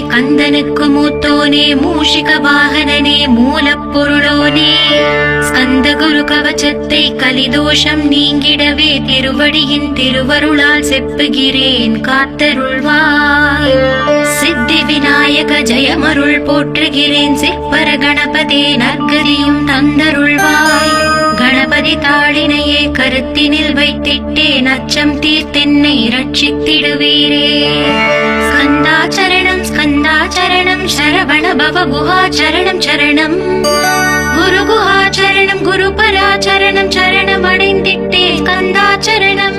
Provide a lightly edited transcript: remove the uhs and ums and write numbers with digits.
கந்தனுக்கு மூத்தோனே மூஷிக வாகனனே மூலப்பொருளோனே ஸ்கந்த குரு கவச்சத்தை கலிதோஷம் நீங்கிடவே திருவடியின் திருவருளால் செப்புகிறேன் காத்தருள்வாய். சித்தி விநாயக ஜெயமருள் போற்றுகிறேன் சிற்பர கணபதே நற்கதியும் தந்தருள்வாய். கணபதி தாளினையே கருத்தினில் வைத்திட்டேன் அச்சம் தீர்த்தென்னை ரட்சித்திடுவீரே. ஸ்கந்தாச்சரணம் ஸ்கந்தாச்சரணம் சரவண பவ குஹாச்சரணம் சரணம் குரு குஹாச்சரணம் குரு பராச்சரணம் சரணம் அடைந்திட்டே ஸ்கந்தாச்சரணம்.